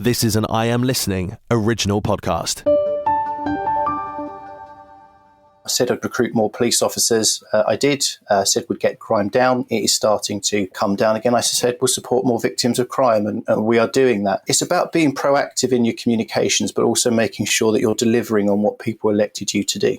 This is an I Am Listening original podcast. I said I'd recruit more police officers. I did. Said we'd get crime down. It is starting to come down again. I said we'll support more victims of crime, and we are doing that. It's about being proactive in your communications, but also making sure that you're delivering on what people elected you to do.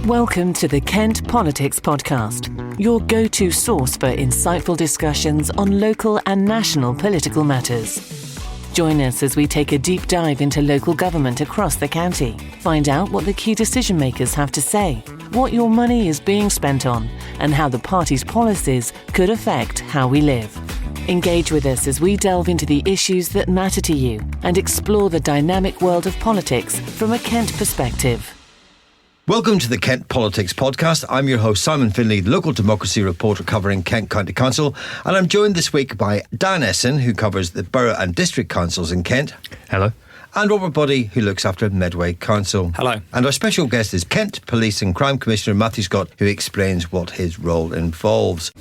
Welcome to the Kent Politics Podcast, your go-to source for insightful discussions on local and national political matters. Join us as we take a deep dive into local government across the county. Find out what the key decision makers have to say, what your money is being spent on, and how the party's policies could affect how we live. Engage with us as we delve into the issues that matter to you and explore the dynamic world of politics from a Kent perspective. Welcome to the Kent Politics Podcast. I'm your host, Simon Finlay, local democracy reporter covering Kent County Council, and I'm joined this week by Dan Esson, who covers the borough and district councils in Kent. Hello. And Robert Boddy, who looks after Medway Council. Hello. And our special guest is Kent Police and Crime Commissioner Matthew Scott, who explains what his role involves.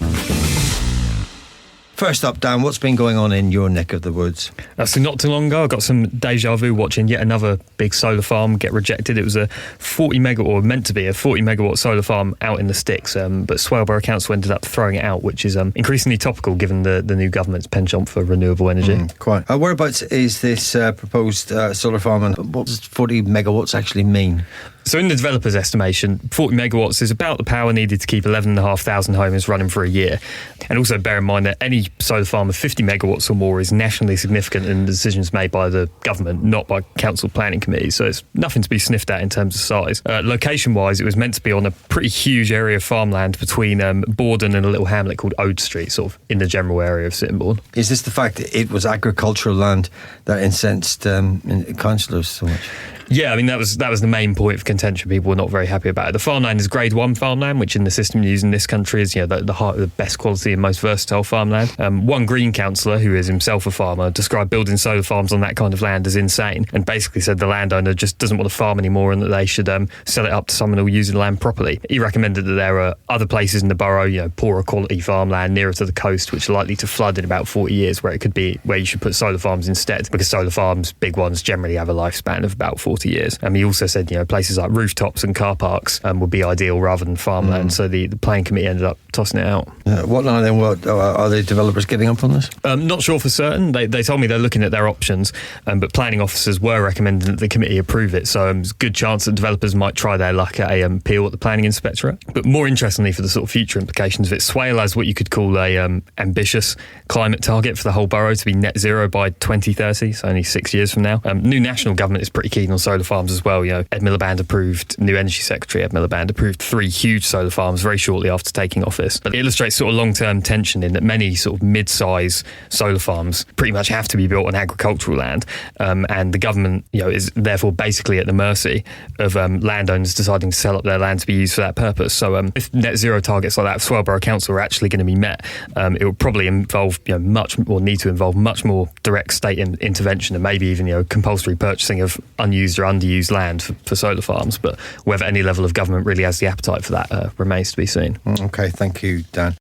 First up, Dan, what's been going on in your neck of the woods? So not too long ago, I got some deja vu watching yet another big solar farm get rejected. It was a 40 megawatt, or meant to be a 40 megawatt solar farm out in the sticks, but Swale Borough Council ended up throwing it out, which is increasingly topical given the new government's penchant for renewable energy. Quite. Whereabouts is this proposed solar farm, and what does 40 megawatts actually mean? So in the developer's estimation, 40 megawatts is about the power needed to keep 11,500 homes running for a year. And also bear in mind that any solar farm of 50 megawatts or more is nationally significant in the decisions made by the government, not by council planning committees. So it's nothing to be sniffed at in terms of size. Location-wise, it was meant to be on a pretty huge area of farmland between Borden and a little hamlet called Ode Street, sort of in the general area of Sittingbourne. Is this the fact that it was agricultural land that incensed councillors so much? Yeah, I mean, that was the main point of contention. People were not very happy about it. The farmland is grade 1 farmland, which in the system used in this country is the best quality and most versatile farmland. One Green councillor, who is himself a farmer, described building solar farms on that kind of land as insane, and basically said the landowner just doesn't want to farm anymore and that they should sell it up to someone who will use the land properly. He recommended that there are other places in the borough, poorer quality farmland nearer to the coast, which are likely to flood in about 40 years, where you should put solar farms instead, because solar farms, big ones, generally have a lifespan of about 40 years. He also said, places like rooftops and car parks would be ideal rather than farmland. So the planning committee ended up tossing it out. What are the developers getting up on this? Not sure for certain. They told me they're looking at their options, but planning officers were recommending that the committee approve it. So there's a good chance that developers might try their luck at a appeal at the planning inspectorate. But more interestingly, for the sort of future implications of it, Swale has what you could call a ambitious climate target for the whole borough to be net zero by 2030, so only 6 years from now. New national government is pretty keen on solar farms as well. Ed Miliband approved, new energy secretary Ed Miliband approved 3 huge solar farms very shortly after taking office. But it illustrates sort of long-term tension in that many sort of mid-size solar farms pretty much have to be built on agricultural land, and the government is therefore basically at the mercy of landowners deciding to sell up their land to be used for that purpose. So if net zero targets like that of Swale Borough Council are actually going to be met, it will probably involve need to involve much more direct state intervention, and maybe even compulsory purchasing of unused or underused land for solar farms. But whether any level of government really has the appetite for that remains to be seen. Okay, thank you, Dan.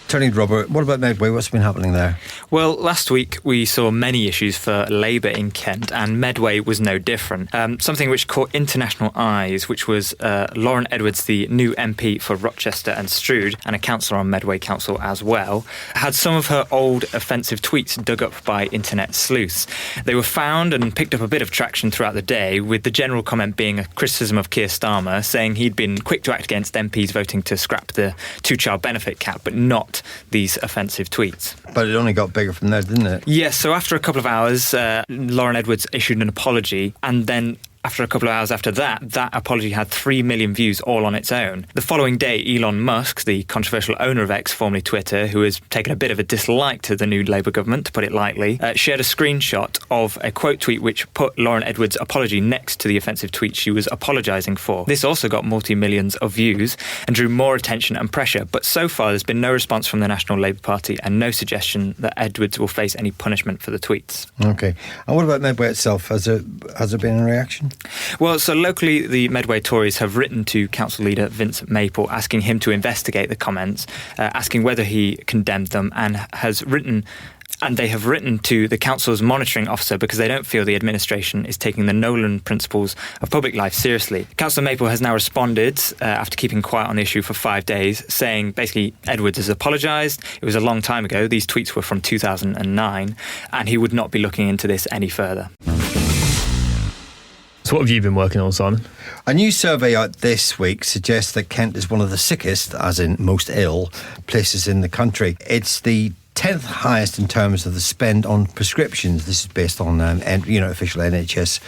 Turning to Robert, what about Medway? What's been happening there? Well, last week we saw many issues for Labour in Kent, and Medway was no different. Something which caught international eyes, which was Lauren Edwards, the new MP for Rochester and Stroud, and a councillor on Medway Council as well, had some of her old offensive tweets dug up by internet sleuths. They were found and picked up a bit of traction throughout the day, with the general comment being a criticism of Keir Starmer, saying he'd been quick to act against MPs voting to scrap the 2-child benefit cap, but not these offensive tweets. But it only got bigger from there, didn't it? Yes, so after a couple of hours, Lauren Edwards issued an apology, and then after a couple of hours after that apology had 3 million views all on its own. The following day, Elon Musk, the controversial owner of X, formerly Twitter, who has taken a bit of a dislike to the new Labour government, to put it lightly, shared a screenshot of a quote tweet which put Lauren Edwards' apology next to the offensive tweet she was apologising for. This also got multi-millions of views and drew more attention and pressure, but so far there's been no response from the National Labour Party and no suggestion that Edwards will face any punishment for the tweets. Okay. And what about Medway itself? Has there been a reaction? Well, so locally, the Medway Tories have written to Council Leader Vince Maple asking him to investigate the comments, asking whether he condemned them, and has written And they have written to the council's monitoring officer because they don't feel the administration is taking the Nolan principles of public life seriously. Councillor Maple has now responded after keeping quiet on the issue for 5 days, saying basically Edwards has apologised. It was a long time ago. These tweets were from 2009, and he would not be looking into this any further. So what have you been working on, Simon? A new survey out this week suggests that Kent is one of the sickest, as in most ill, places in the country. It's the 10th highest in terms of the spend on prescriptions. This is based on official NHS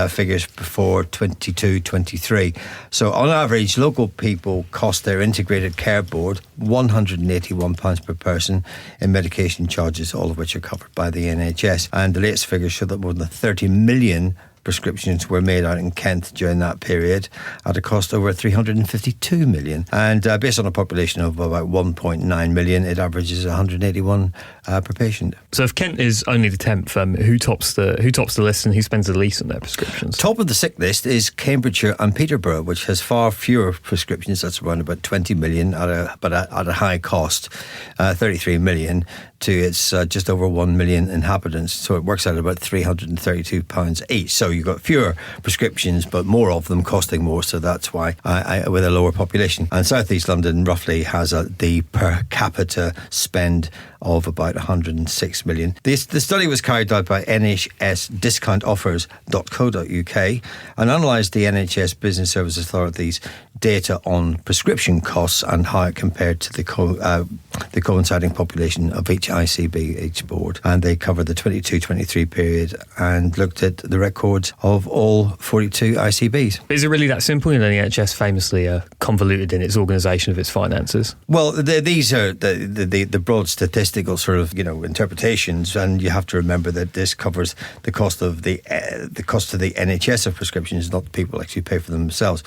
figures before 22-23. So on average, local people cost their integrated care board £181 per person in medication charges, all of which are covered by the NHS. And the latest figures show that more than 30 million prescriptions were made out in Kent during that period at a cost over 352 million. And based on a population of about 1.9 million, it averages 181 per patient. So if Kent is only the 10th, who tops the list and who spends the least on their prescriptions? Top of the sick list is Cambridgeshire and Peterborough, which has far fewer prescriptions. That's around about 20 million at a high cost, 33 million to its just over 1 million inhabitants. So it works out about £332 each. So you've got fewer prescriptions, but more of them costing more. So that's why with a lower population. And South East London roughly has the per capita spend of about 106 million. The study was carried out by nhsdiscountoffers.co.uk and analysed the NHS Business Services Authority's data on prescription costs and how it compared to the coinciding population of each ICB, each board. And they covered the 22-23 period and looked at the records of all 42 ICBs. Is it really that simple? The NHS famously convoluted in its organisation of its finances. Well, these are the broad statistical sort of interpretations, and you have to remember that this covers the cost of the cost to the NHS of prescriptions, not the people actually pay for them themselves.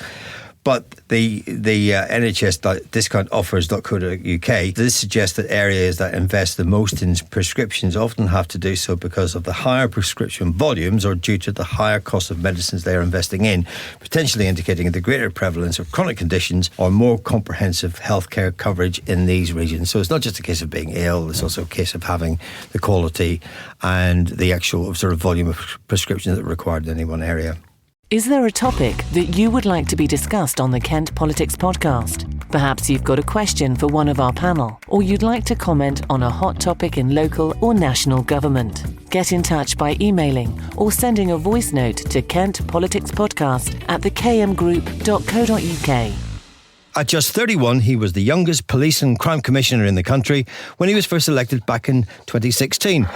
But the nhsdiscountoffers.co.uk, this suggests that areas that invest the most in prescriptions often have to do so because of the higher prescription volumes or due to the higher cost of medicines they are investing in, potentially indicating the greater prevalence of chronic conditions or more comprehensive healthcare coverage in these regions. So it's not just a case of being ill, it's also a case of having the quality and the actual sort of volume of prescriptions that are required in any one area. Is there a topic that you would like to be discussed on the Kent Politics podcast? Perhaps you've got a question for one of our panel, or you'd like to comment on a hot topic in local or national government. Get in touch by emailing or sending a voice note to kentpoliticspodcast@thekmgroup.co.uk. At just 31, he was the youngest police and crime commissioner in the country when he was first elected back in 2016.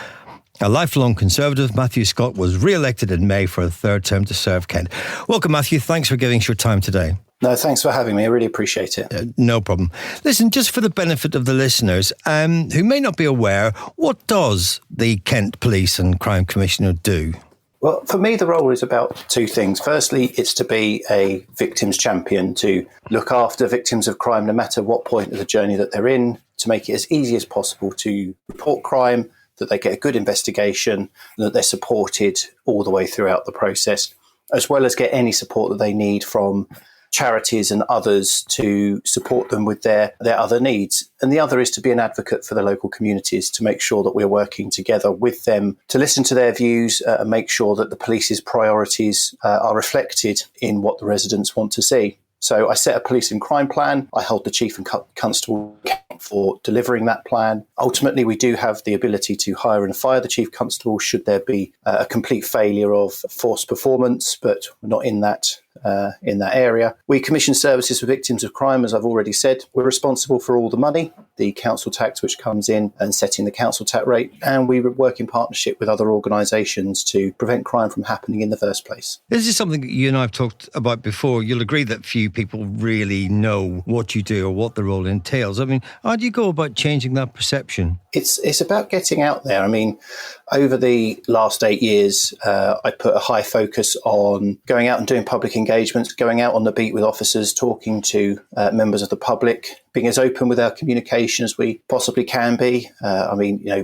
A lifelong Conservative, Matthew Scott was re-elected in May for a third term to serve Kent. Welcome, Matthew. Thanks for giving us your time today. No, thanks for having me. I really appreciate it. No problem. Listen, just for the benefit of the listeners who may not be aware, what does the Kent Police and Crime Commissioner do? Well, for me, the role is about two things. Firstly, it's to be a victims champion, to look after victims of crime no matter what point of the journey that they're in, to make it as easy as possible to report crime, that they get a good investigation, and that they're supported all the way throughout the process, as well as get any support that they need from charities and others to support them with their other needs. And the other is to be an advocate for the local communities, to make sure that we're working together with them, to listen to their views and make sure that the police's priorities are reflected in what the residents want to see. So I set a police and crime plan. I hold the chief and constable for delivering that plan. Ultimately, we do have the ability to hire and fire the chief constable should there be a complete failure of forced performance, but we're not in that area. We commission services for victims of crime, as I've already said. We're responsible for all the money, the council tax which comes in, and setting the council tax rate. And we work in partnership with other organisations to prevent crime from happening in the first place. This is something that you and I have talked about before. You'll agree that few people really know what you do or what the role entails. I mean, how do you go about changing that perception? It's about getting out there. I mean, over the last 8 years, I put a high focus on going out and doing public engagement engagements, going out on the beat with officers, talking to members of the public, being as open with our communication as we possibly can be.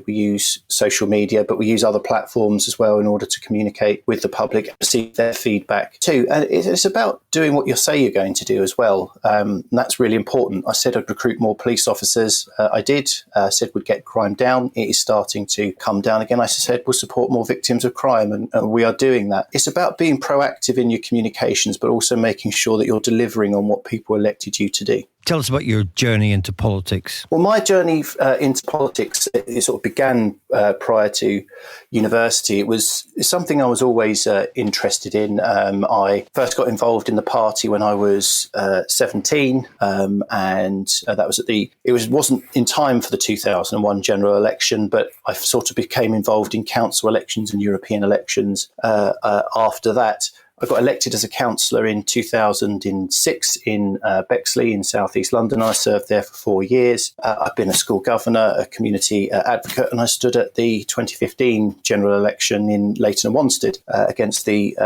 We use social media, but we use other platforms as well in order to communicate with the public and receive their feedback too. And it's about doing what you say you're going to do as well. And that's really important. I said I'd recruit more police officers. I did. Said we'd get crime down. It is starting to come down again. I said we'll support more victims of crime, and we are doing that. It's about being proactive in your communications, but also making sure that you're delivering on what people elected you to do. Tell us about your journey into politics. Well, my journey into politics, it sort of began prior to university. It's something I was always interested in. I first got involved in the party when I was 17, and that was wasn't in time for the 2001 general election, but I sort of became involved in council elections and European elections after that. I got elected as a councillor in 2006 in Bexley in South East London. I served there for 4 years. I've been a school governor, a community advocate, and I stood at the 2015 general election in Leighton and Wanstead against the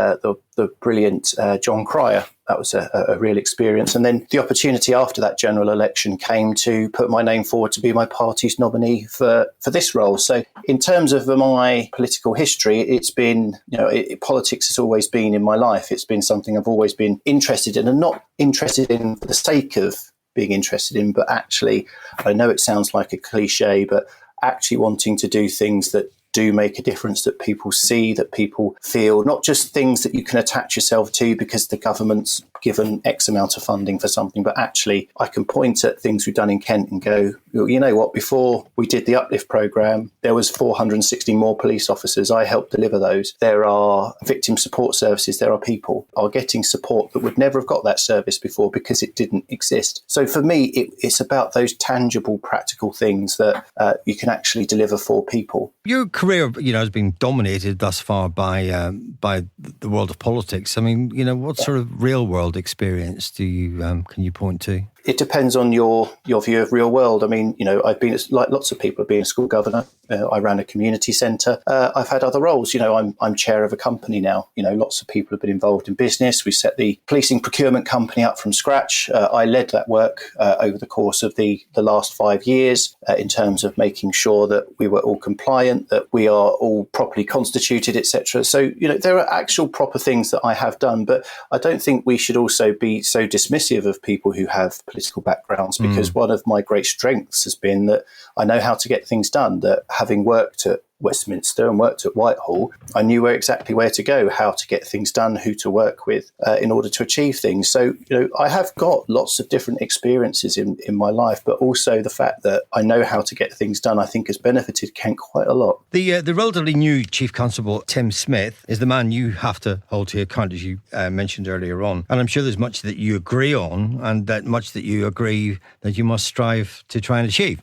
brilliant John Cryer. That was a real experience. And then the opportunity after that general election came to put my name forward to be my party's nominee for this role. So in terms of my political history, it's been, politics has always been in my life. It's been something I've always been interested in, and not interested in for the sake of being interested in, but actually, I know it sounds like a cliche, but actually wanting to do things that do make a difference, that people see, that people feel, not just things that you can attach yourself to because the government's given X amount of funding for something, but actually I can point at things we've done in Kent and go, you know what, before we did the Uplift programme, there was 460 more police officers. I helped deliver those. There are victim support services. There are people are getting support that would never have got that service before because it didn't exist. So for me, it's about those tangible, practical things that you can actually deliver for people. Your career, has been dominated thus far by the world of politics. I mean, what sort of real world experience do you can you point to? It depends on your view of real world. I mean, I've been, like lots of people, I've been a school governor. I ran a community centre. I've had other roles. I'm chair of a company now. Lots of people have been involved in business. We set the policing procurement company up from scratch. I led that work over the course of the last 5 years in terms of making sure that we were all compliant, that we are all properly constituted, etc. So, there are actual proper things that I have done, but I don't think we should also be so dismissive of people who have political backgrounds, because one of my great strengths has been that I know how to get things done, that having worked at Westminster and worked at Whitehall, I knew exactly where to go, how to get things done, who to work with in order to achieve things. So, I have got lots of different experiences in my life, but also the fact that I know how to get things done, I think has benefited Kent quite a lot. The relatively new Chief Constable, Tim Smith, is the man you have to hold to account, as you mentioned earlier on. And I'm sure there's much that you agree on, and that much that you agree that you must strive to try and achieve.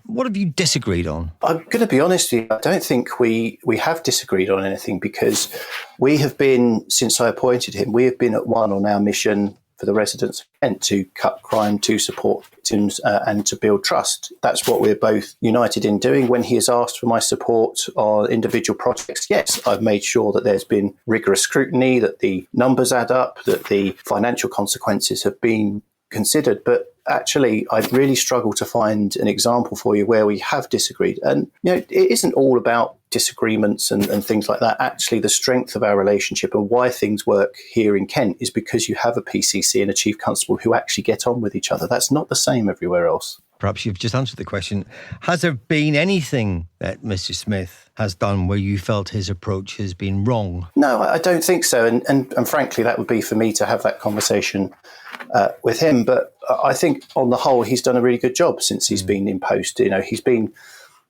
What have you disagreed on? I'm going to be honest with you, I don't think we have disagreed on anything, because we have been, since I appointed him, we have been at one on our mission for the residents of Kent to cut crime, to support victims and to build trust. That's what we're both united in doing. When he has asked for my support on individual projects, yes, I've made sure that there's been rigorous scrutiny, that the numbers add up, that the financial consequences have been considered. But actually, I really struggle to find an example for you where we have disagreed. And, it isn't all about disagreements and things like that. Actually, the strength of our relationship and why things work here in Kent is because you have a PCC and a Chief Constable who actually get on with each other. That's not the same everywhere else. Perhaps you've just answered the question. Has there been anything that Mr. Smith has done where you felt his approach has been wrong? No, I don't think so. And frankly, that would be for me to have that conversation with him. But I think on the whole, he's done a really good job since he's been in post.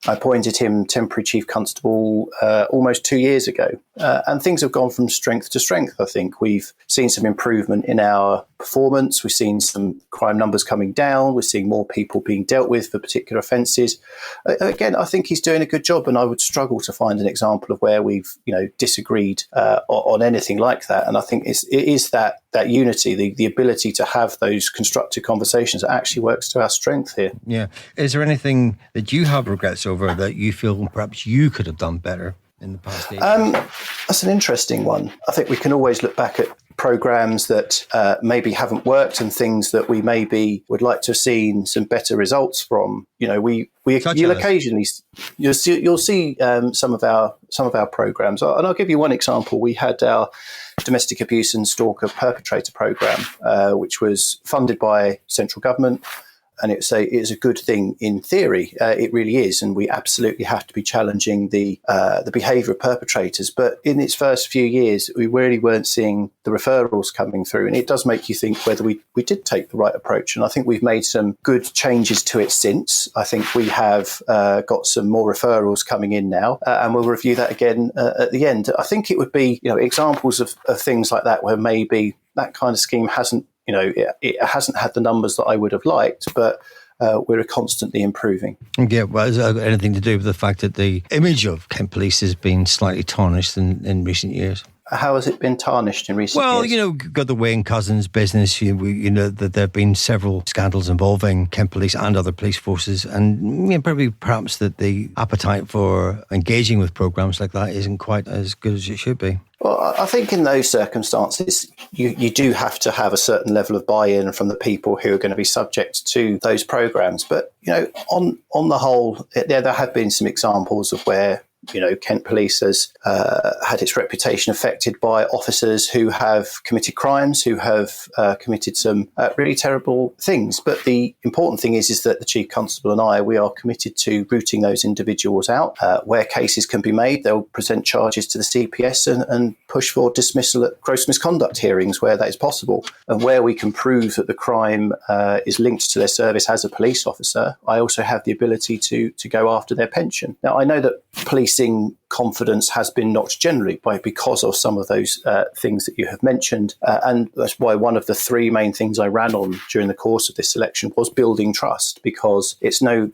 I appointed him temporary Chief Constable almost 2 years ago. And things have gone from strength to strength, I think. We've seen some improvement in our performance. We've seen some crime numbers coming down. We're seeing more people being dealt with for particular offences. Again, I think he's doing a good job, and I would struggle to find an example of where we've disagreed on anything like that. And I think it is that unity, the ability to have those constructive conversations that actually works to our strength here. Yeah. Is there anything that you have regrets over that you feel perhaps you could have done better in the past days? I That's an interesting one. I think we can always look back at programs that maybe haven't worked and things that we maybe would like to have seen some better results from. You'll occasionally you'll see some of our programs, and I'll give you one example. We had our domestic abuse and stalker perpetrator program, which was funded by central government. And it's a good thing in theory. It really is, and we absolutely have to be challenging the behaviour of perpetrators. But in its first few years, we really weren't seeing the referrals coming through, and it does make you think whether we did take the right approach. And I think we've made some good changes to it since. I think we have got some more referrals coming in now, and we'll review that again at the end. I think it would be examples of things like that where maybe that kind of scheme hasn't. It hasn't had the numbers that I would have liked, but we're constantly improving. Yeah, well, has it anything to do with the fact that the image of Kent Police has been slightly tarnished in recent years? How has it been tarnished in recent years? Well, got the Wayne Couzens business. That there have been several scandals involving Kent Police and other police forces, and perhaps that the appetite for engaging with programmes like that isn't quite as good as it should be. Well, I think in those circumstances, you do have to have a certain level of buy-in from the people who are going to be subject to those programmes. But, on the whole, there have been some examples of where, Kent Police has had its reputation affected by officers who have committed crimes, who have committed some really terrible things. But the important thing is that the Chief Constable and we are committed to rooting those individuals out. Where cases can be made, they'll present charges to the CPS and push for dismissal at gross misconduct hearings where that is possible. And where we can prove that the crime is linked to their service as a police officer, I also have the ability to go after their pension. Now, I know that policing confidence has been knocked generally because of some of those things that you have mentioned. And that's why one of the three main things I ran on during the course of this election was building trust, because there's no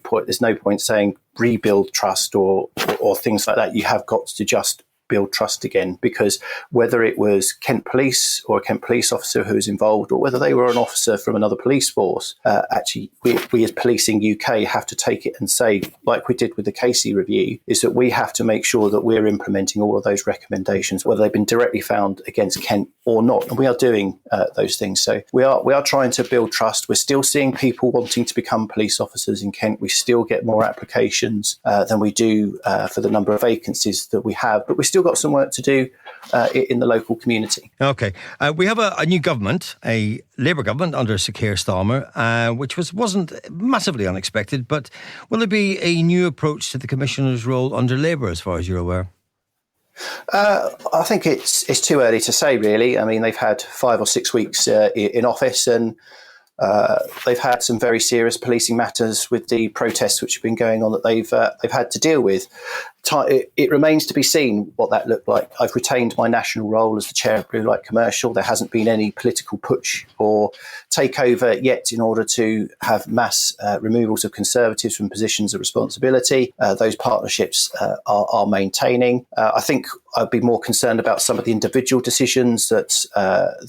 point saying rebuild trust or things like that. You have got to just build trust again, because whether it was Kent Police or a Kent police officer who was involved, or whether they were an officer from another police force, actually we as Policing UK have to take it and say, like we did with the Casey review, is that we have to make sure that we're implementing all of those recommendations, whether they've been directly found against Kent or not. And we are doing those things. So we are trying to build trust. We're still seeing people wanting to become police officers in Kent. We still get more applications than we do for the number of vacancies that we have, but we still got some work to do in the local community. Okay. We have a new government, a Labour government under Sir Keir Starmer, which wasn't massively unexpected, but will there be a new approach to the Commissioner's role under Labour as far as you're aware? I think it's too early to say, really. I mean, they've had 5 or 6 weeks in office, and they've had some very serious policing matters with the protests which have been going on that they've had to deal with. It remains to be seen what that looked like. I've retained my national role as the chair of Blue Light Commercial. There hasn't been any political putsch or takeover yet in order to have mass removals of Conservatives from positions of responsibility. Those partnerships are maintaining. I think I'd be more concerned about some of the individual decisions that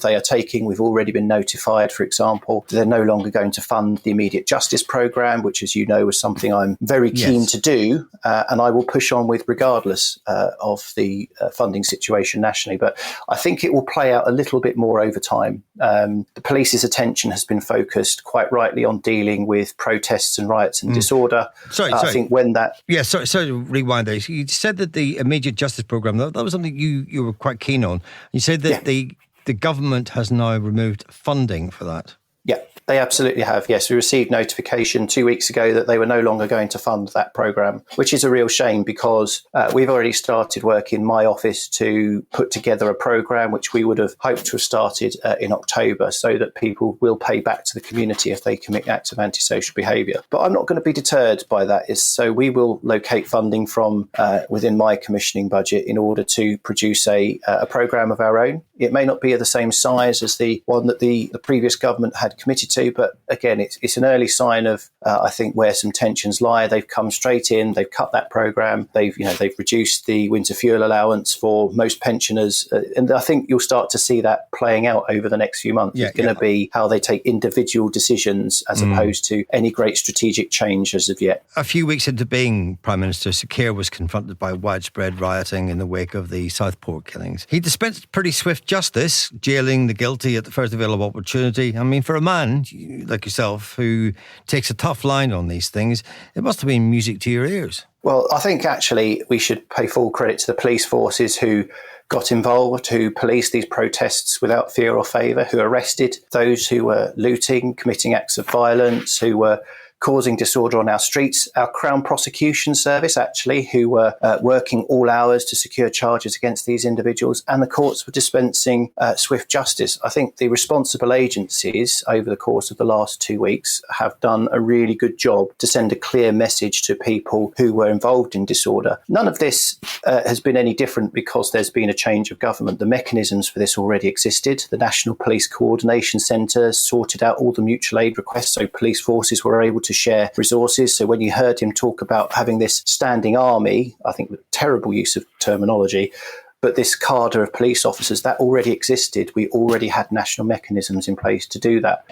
they are taking. We've already been notified, for example, they're no longer going to fund the immediate justice programme, which, as you know, was something I'm very keen to do, and I will push on with regardless of the funding situation nationally. But I think it will play out a little bit more over time. The police's attention has been focused quite rightly on dealing with protests and riots and disorder. Sorry. I think when that... Yeah, sorry to rewind there. You said that the immediate justice programme, that was something you were quite keen on. You said that the government has now removed funding for that. Yeah, they absolutely have. Yes, we received notification 2 weeks ago that they were no longer going to fund that programme, which is a real shame, because we've already started work in my office to put together a programme which we would have hoped to have started in October, so that people will pay back to the community if they commit acts of antisocial behaviour. But I'm not going to be deterred by that. So we will locate funding from within my commissioning budget in order to produce a programme of our own. It may not be of the same size as the one that the previous government had committed to, to. But again, it's an early sign of, I think, where some tensions lie. They've come straight in. They've cut that programme. They've reduced the winter fuel allowance for most pensioners. And I think you'll start to see that playing out over the next few months. It's going to be how they take individual decisions as opposed to any great strategic change as of yet. A few weeks into being Prime Minister, Sir Keir was confronted by widespread rioting in the wake of the Southport killings. He dispensed pretty swift justice, jailing the guilty at the first available opportunity. I mean, for a man like yourself who takes a tough line on these things, it must have been music to your ears. Well, I think actually we should pay full credit to the police forces who got involved, who policed these protests without fear or favour, who arrested those who were looting, committing acts of violence, who were causing disorder on our streets. Our Crown Prosecution Service, actually, who were working all hours to secure charges against these individuals, and the courts were dispensing swift justice. I think the responsible agencies over the course of the last 2 weeks have done a really good job to send a clear message to people who were involved in disorder. None of this has been any different because there's been a change of government. The mechanisms for this already existed. The National Police Coordination Centre sorted out all the mutual aid requests, so police forces were able to share resources. So when you heard him talk about having this standing army, I think with terrible use of terminology, but this cadre of police officers, that already existed. We already had national mechanisms in place to do that.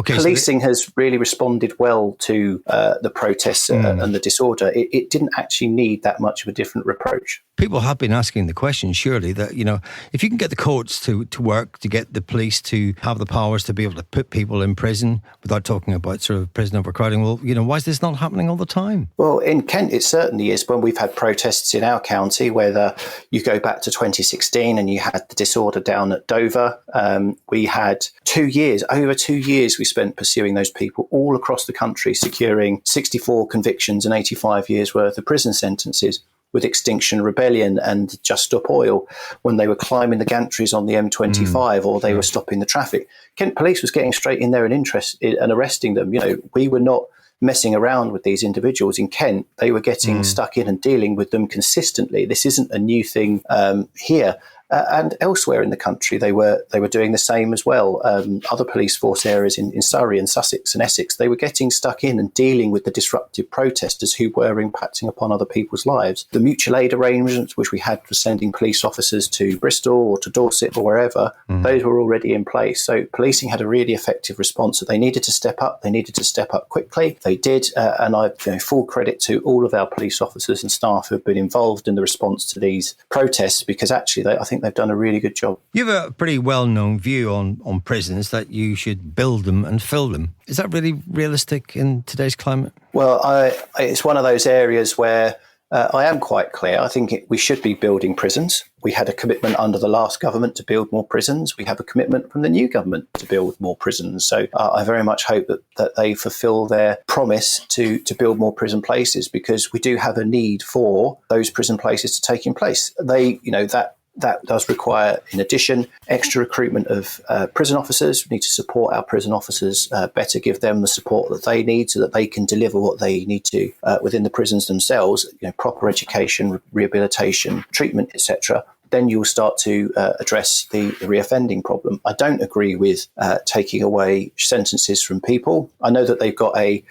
Policing has really responded well to the protests and the disorder. It didn't actually need that much of a different approach. People have been asking the question, surely, that, if you can get the courts to work, to get the police to have the powers to be able to put people in prison without talking about sort of prison overcrowding, well, why is this not happening all the time? Well, in Kent, it certainly is. When we've had protests in our county, whether you go back to 2016 and you had the disorder down at Dover, we had over 2 years we spent pursuing those people all across the country, securing 64 convictions and 85 years worth of prison sentences, with Extinction Rebellion and Just Stop Oil, when they were climbing the gantries on the M25 or they were stopping the traffic. Kent Police was getting straight in there and arresting them. We were not messing around with these individuals in Kent. They were getting stuck in and dealing with them consistently. This isn't a new thing here. And elsewhere in the country, they were doing the same as well. Other police force areas in Surrey and Sussex and Essex, they were getting stuck in and dealing with the disruptive protesters who were impacting upon other people's lives. The mutual aid arrangements, which we had for sending police officers to Bristol or to Dorset or wherever, those were already in place. So policing had a really effective response. So they needed to step up. They needed to step up quickly. They did. And I full credit to all of our police officers and staff who have been involved in the response to these protests, because actually I think they've done a really good job. You have a pretty well-known view on prisons, that you should build them and fill them. Is that really realistic in today's climate? Well, it's one of those areas where I am quite clear. I think we should be building prisons. We had a commitment under the last government to build more prisons. We have a commitment from the new government to build more prisons. So I very much hope that they fulfil their promise to build more prison places, because we do have a need for those prison places to take in place. That does require, in addition, extra recruitment of prison officers. We need to support our prison officers better, give them the support that they need so that they can deliver what they need to within the prisons themselves, proper education, rehabilitation, treatment, etc. Then you'll start to address the reoffending problem. I don't agree with taking away sentences from people. I know that they've got a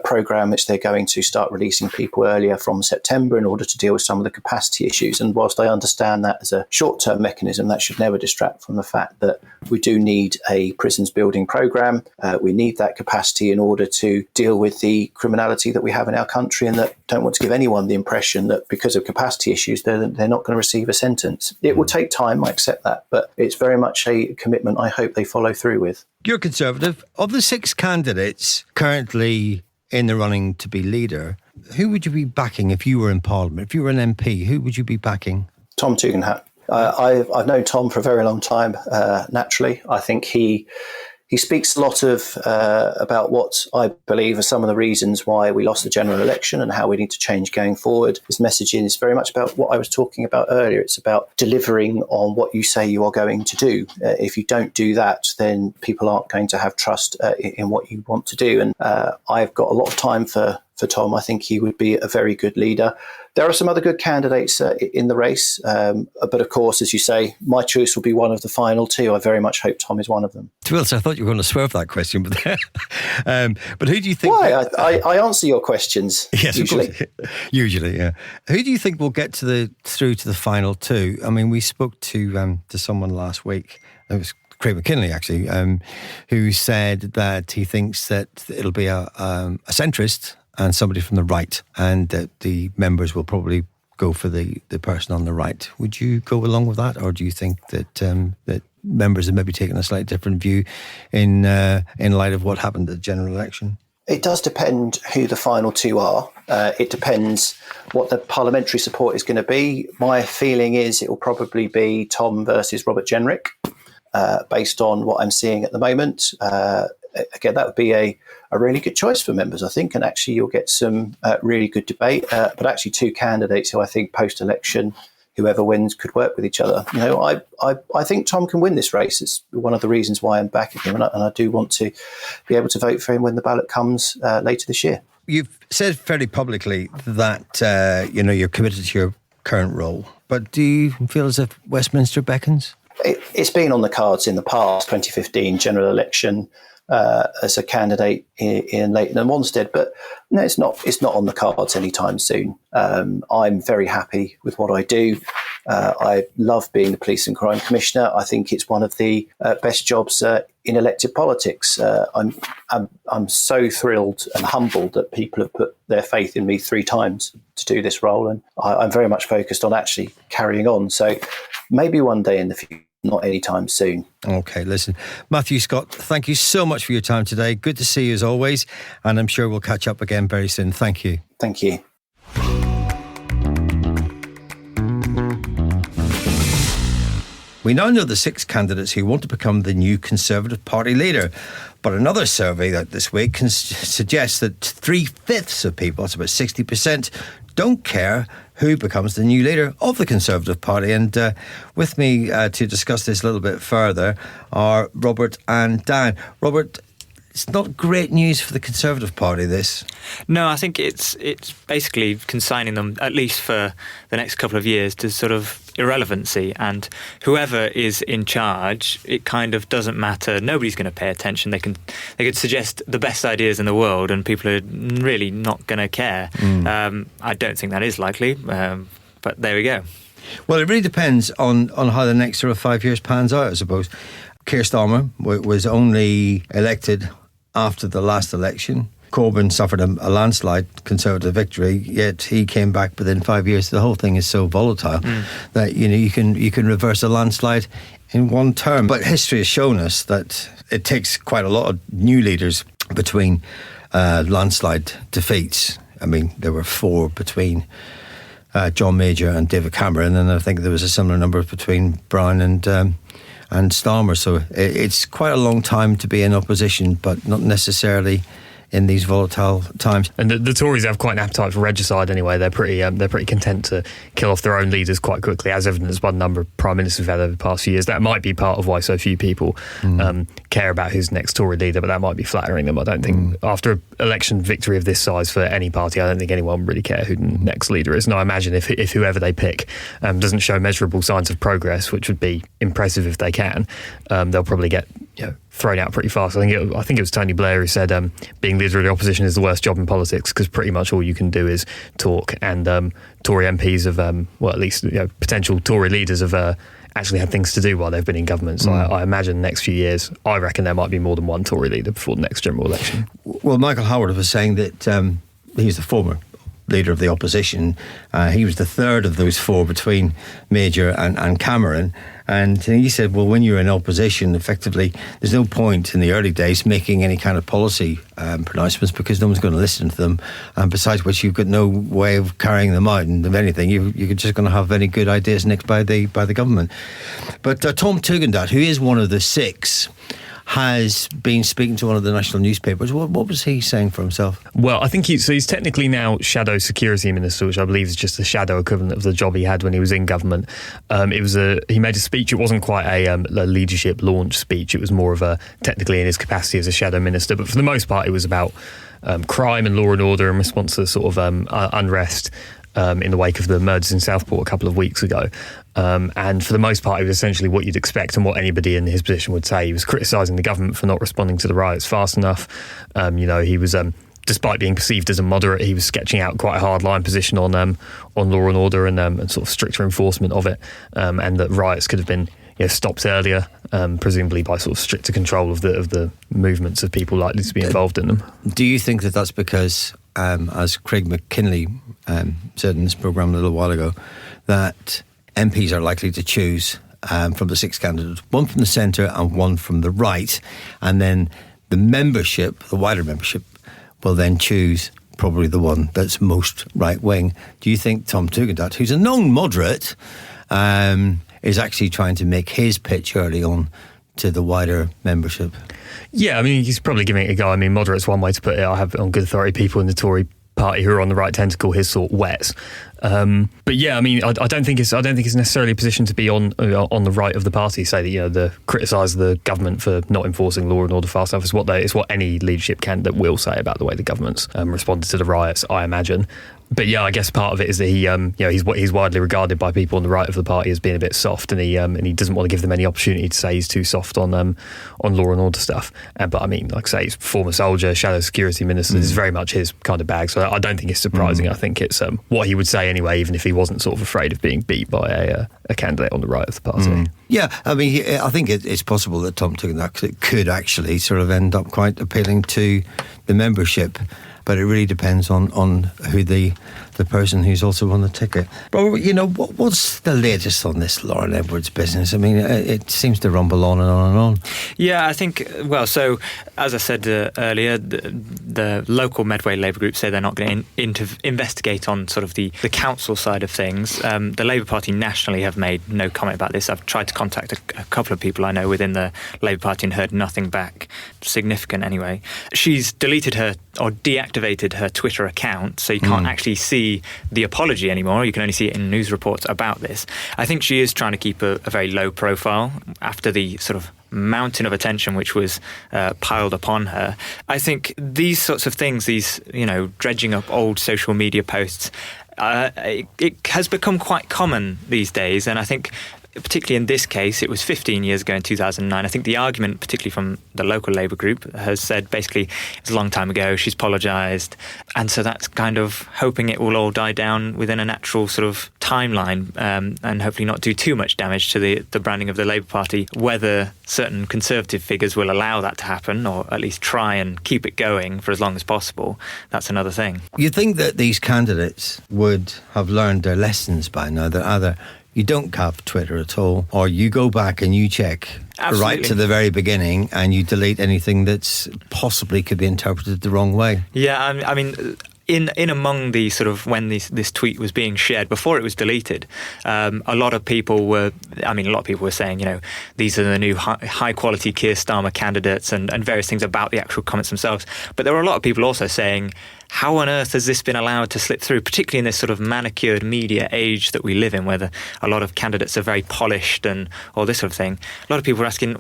programme which they're going to start releasing people earlier from September in order to deal with some of the capacity issues. And whilst I understand that as a short-term mechanism, that should never distract from the fact that we do need a prisons building programme. We need that capacity in order to deal with the criminality that we have in our country, and that don't want to give anyone the impression that because of capacity issues, they're not going to receive a sentence. It will take time, I accept that, but it's very much a commitment I hope they follow through with. You're Conservative. Of the 6 candidates currently in the running to be leader, who would you be backing if you were in Parliament? If you were an MP, who would you be backing? Tom Tugendhat. I've known Tom for a very long time, naturally. I think he speaks a lot about what I believe are some of the reasons why we lost the general election and how we need to change going forward. His messaging is very much about what I was talking about earlier. It's about delivering on what you say you are going to do. If you don't do that, then people aren't going to have trust in what you want to do. And I've got a lot of time for for Tom. I think he would be a very good leader. There are some other good candidates in the race, but of course, as you say, my choice will be one of the final two. I very much hope Tom is one of them. To be honest, I thought you were going to swerve that question, but but who do you think? Why? I answer your questions. Yes, usually. of course. Usually, yeah. Who do you think will get through to the final two? I mean, we spoke to someone last week. It was Craig McKinley, actually, who said that he thinks that it'll be a centrist and somebody from the right, and that the members will probably go for the person on the right. Would you go along with that, or do you think that that members have maybe taken a slightly different view in light of what happened at the general election? It does depend who the final two are. It depends what the parliamentary support is going to be. My feeling is it will probably be Tom versus Robert Jenrick, based on what I'm seeing at the moment. Again, that would be a really good choice for members, I think, and actually you'll get some really good debate. But actually, two candidates who I think post-election, whoever wins, could work with each other. You know, I think Tom can win this race. It's one of the reasons why I'm backing him, and I do want to be able to vote for him when the ballot comes later this year. You've said fairly publicly that you're committed to your current role, but do you feel as if Westminster beckons? It's been on the cards in the past, 2015 general election, as a candidate in Leighton and Wanstead, but no, it's not on the cards anytime soon. I'm very happy with what I do. I love being the Police and Crime Commissioner. I think it's one of the best jobs in elected politics. I'm so thrilled and humbled that people have put their faith in me 3 times to do this role, and I'm very much focused on actually carrying on. So maybe one day in the future, not anytime soon. Okay, listen. Matthew Scott, thank you so much for your time today. Good to see you as always, and I'm sure we'll catch up again very soon. Thank you. Thank you. We now know the 6 candidates who want to become the new Conservative Party leader. But another survey out this week suggests that 3/5 of people, that's about 60%, don't care who becomes the new leader of the Conservative Party. And with me to discuss this a little bit further are Robert and Dan. Robert, it's not great news for the Conservative Party, this. No, I think it's basically consigning them, at least for the next couple of years, to sort of irrelevancy. And whoever is in charge, it kind of doesn't matter. Nobody's going to pay attention. They could suggest the best ideas in the world and people are really not going to care. I don't think that is likely, but there we go. Well, it really depends on how the next sort of 5 years pans out, I suppose. Keir Starmer was only elected after the last election. Corbyn suffered a landslide Conservative victory, yet he came back within 5 years. The whole thing is so volatile that you can reverse a landslide in one term. But history has shown us that it takes quite a lot of new leaders between landslide defeats. I mean, there were 4 between John Major and David Cameron, and I think there was a similar number between Brown and Starmer. So it's quite a long time to be in opposition, but not necessarily in these volatile times. And the Tories have quite an appetite for regicide anyway. They're pretty content to kill off their own leaders quite quickly, as evidenced by the number of prime ministers we've had over the past few years. That might be part of why so few people care about who's next Tory leader, but that might be flattering them. I don't think after an election victory of this size for any party, I don't think anyone really care who the next leader is. And I imagine if whoever they pick doesn't show measurable signs of progress, which would be impressive if they can, they'll probably get thrown out pretty fast. I think it was Tony Blair who said being leader of the opposition is the worst job in politics because pretty much all you can do is talk. And Tory MPs have, at least potential Tory leaders have actually had things to do while they've been in government. So I imagine the next few years, I reckon there might be more than one Tory leader before the next general election. Well, Michael Howard was saying that he's the former leader of the opposition. He was the third of those 4 between Major and Cameron. And he said, well, when you're in opposition, effectively, there's no point in the early days making any kind of policy pronouncements because no one's going to listen to them. And besides which, you've got no way of carrying them out. And if anything, you're just going to have any good ideas nicked by the government. But Tom Tugendhat, who is one of the 6, has been speaking to one of the national newspapers. What was he saying for himself? Well, I think he's technically now Shadow Security Minister, which I believe is just the shadow equivalent of the job he had when he was in government. He made a speech. It wasn't quite a leadership launch speech. It was more of a technically in his capacity as a shadow minister. But for the most part, it was about crime and law and order in response to the sort of unrest in the wake of the murders in Southport a couple of weeks ago. And for the most part, it was essentially what you'd expect and what anybody in his position would say. He was criticising the government for not responding to the riots fast enough. He was, despite being perceived as a moderate, he was sketching out quite a hard-line position on law and order and sort of stricter enforcement of it, and that riots could have been stopped earlier, presumably by sort of stricter control of the movements of people likely to be involved in them. Do you think that that's because, as Craig McKinley said in this programme a little while ago, that MPs are likely to choose from the 6 candidates, one from the centre and one from the right, and then the membership, the wider membership, will then choose probably the one that's most right-wing? Do you think Tom Tugendhat, who's a known moderate, is actually trying to make his pitch early on to the wider membership? Yeah, I mean, he's probably giving it a go. I mean, moderate's one way to put it. I have on good authority people in the Tory party who are on the right tend to call his sort wets. But yeah, I mean, I don't think it's necessarily a position to be on the right of the party. Say that the criticise the government for not enforcing law and order fast enough. It's what any leadership candidate will say about the way the government's responded to the riots, I imagine. But yeah, I guess part of it is that he's widely regarded by people on the right of the party as being a bit soft, and he doesn't want to give them any opportunity to say he's too soft on law and order stuff. But I mean, like I say, he's former soldier, shadow security minister. This is very much his kind of bag. So I don't think it's surprising. I think it's what he would say anyway, even if he wasn't sort of afraid of being beat by a candidate on the right of the party. Yeah, I mean, I think it's possible that Tom Tugendhat could actually sort of end up quite appealing to the membership. But it really depends on who the person who's also on the ticket. But what's the latest on this Lauren Edwards business? I mean, it seems to rumble on and on and on. Yeah, I think, so as I said earlier, the local Medway Labour group say they're not going to investigate on sort of the council side of things. The Labour Party nationally have made no comment about this. I've tried to contact a couple of people I know within the Labour Party and heard nothing back, significant anyway. She's deleted her or deactivated her Twitter account, so you can't actually see the apology anymore. You can only see it in news reports about this. I think she is trying to keep a very low profile after the sort of mountain of attention which was piled upon her. I think these sorts of things, these, dredging up old social media posts, it has become quite common these days, and I think particularly in this case, it was 15 years ago in 2009. I think the argument, particularly from the local Labour group, has said basically it's a long time ago, she's apologised. And so that's kind of hoping it will all die down within a natural sort of timeline, and hopefully not do too much damage to the branding of the Labour Party. Whether certain Conservative figures will allow that to happen, or at least try and keep it going for as long as possible, that's another thing. You'd think that these candidates would have learned their lessons by now, that either you don't have Twitter at all, or you go back and you check right to the very beginning and you delete anything that's possibly could be interpreted the wrong way. Yeah, I mean, in among the sort of when this tweet was being shared before it was deleted, a lot of people were saying, these are the new high quality Keir Starmer candidates and various things about the actual comments themselves. But there were a lot of people also saying, how on earth has this been allowed to slip through, particularly in this sort of manicured media age that we live in, where a lot of candidates are very polished and all this sort of thing. A lot of people were asking,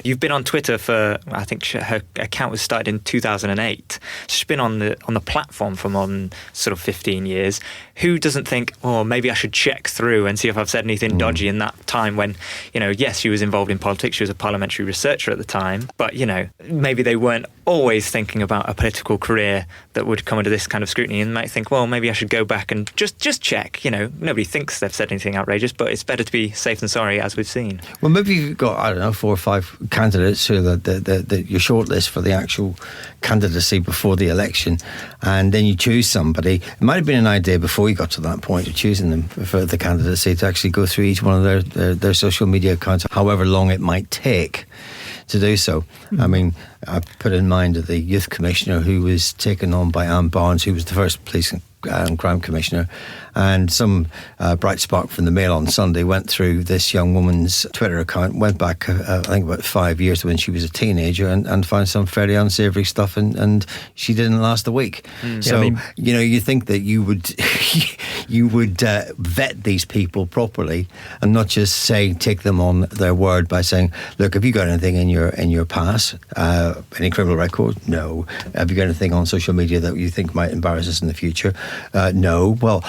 you've been on Twitter for, I think her account was started in 2008. She's been on the platform for more than sort of 15 years. Who doesn't think, maybe I should check through and see if I've said anything dodgy in that time when, yes, she was involved in politics. She was a parliamentary researcher at the time. But, maybe they weren't always thinking about a political career that would come under this kind of scrutiny, and might think, maybe I should go back and just check. Nobody thinks they've said anything outrageous, but it's better to be safe than sorry, as we've seen. Well, maybe you've got, 4 or 5 candidates who are your shortlist for the actual candidacy before the election, and then you choose somebody. It might have been an idea before you got to that point of choosing them for the candidacy to actually go through each one of their social media accounts, however long it might take to do so. I mean, I put in mind the youth commissioner who was taken on by Anne Barnes, who was the first police and crime commissioner, And some bright spark from the Mail on Sunday went through this young woman's Twitter account, went back, I think, about 5 years to when she was a teenager, and found some fairly unsavoury stuff, and she didn't last a week. So, you think that you would vet these people properly and not just take them on their word by saying, look, have you got anything in your past? Any criminal record? No. Have you got anything on social media that you think might embarrass us in the future? No. Well,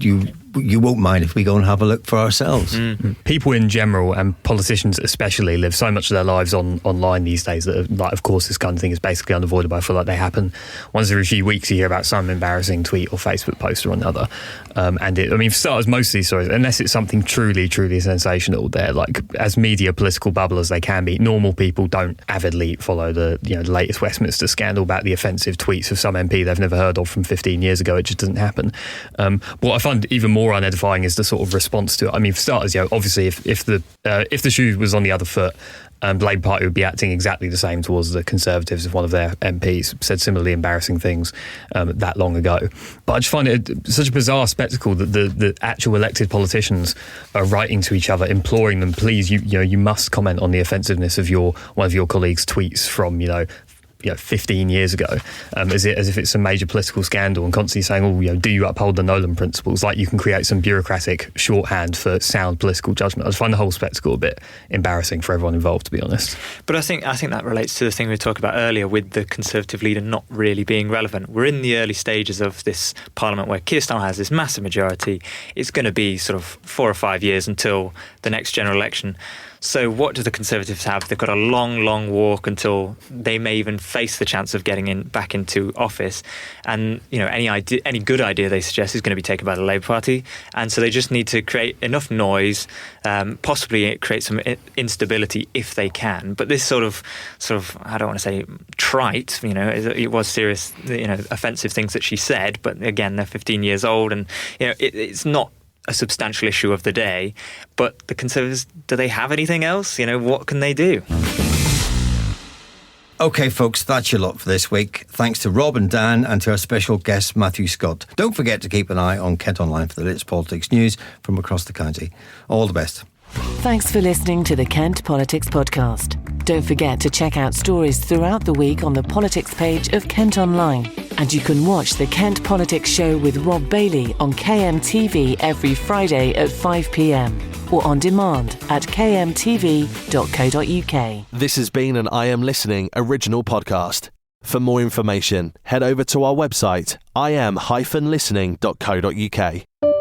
you won't mind if we go and have a look for ourselves. People in general, and politicians especially, live so much of their lives online these days that, like, of course, this kind of thing is basically unavoidable. I feel like they happen once every few weeks. You hear about some embarrassing tweet or Facebook post or another. For starters, most of these stories, unless it's something truly, truly sensational, they're like, as media political bubble as they can be. Normal people don't avidly follow the latest Westminster scandal about the offensive tweets of some MP they've never heard of from 15 years ago. It just doesn't happen. But what I find even more unedifying is the sort of response to it. I mean, for starters, obviously, if the shoe was on the other foot, the Labour Party would be acting exactly the same towards the Conservatives if one of their MPs said similarly embarrassing things that long ago. But I just find it such a bizarre spectacle that the actual elected politicians are writing to each other, imploring them, please, you must comment on the offensiveness of one of your colleagues' tweets from 15 years ago, as if it's some major political scandal, and constantly saying, do you uphold the Nolan principles? Like you can create some bureaucratic shorthand for sound political judgment. I just find the whole spectacle a bit embarrassing for everyone involved, to be honest. But I think that relates to the thing we were talking about earlier with the Conservative leader not really being relevant. We're in the early stages of this Parliament where Keir Starmer has this massive majority. It's going to be sort of 4 or 5 years until the next general election. So what do the Conservatives have? They've got a long, long walk until they may even face the chance of getting back into office. And, any good idea they suggest is going to be taken by the Labour Party. And so they just need to create enough noise, possibly create some instability if they can. But this sort of, I don't want to say trite, it was serious, offensive things that she said. But again, they're 15 years old and, it's not a substantial issue of the day, but the Conservatives, do they have anything else? What can they do? OK, folks, that's your lot for this week. Thanks to Rob and Dan and to our special guest, Matthew Scott. Don't forget to keep an eye on Kent Online for the latest politics news from across the county. All the best. Thanks for listening to the Kent Politics Podcast. Don't forget to check out stories throughout the week on the politics page of Kent Online. And you can watch the Kent Politics Show with Rob Bailey on KMTV every Friday at 5 p.m. or on demand at kmtv.co.uk. This has been an I Am Listening original podcast. For more information, head over to our website, im-listening.co.uk.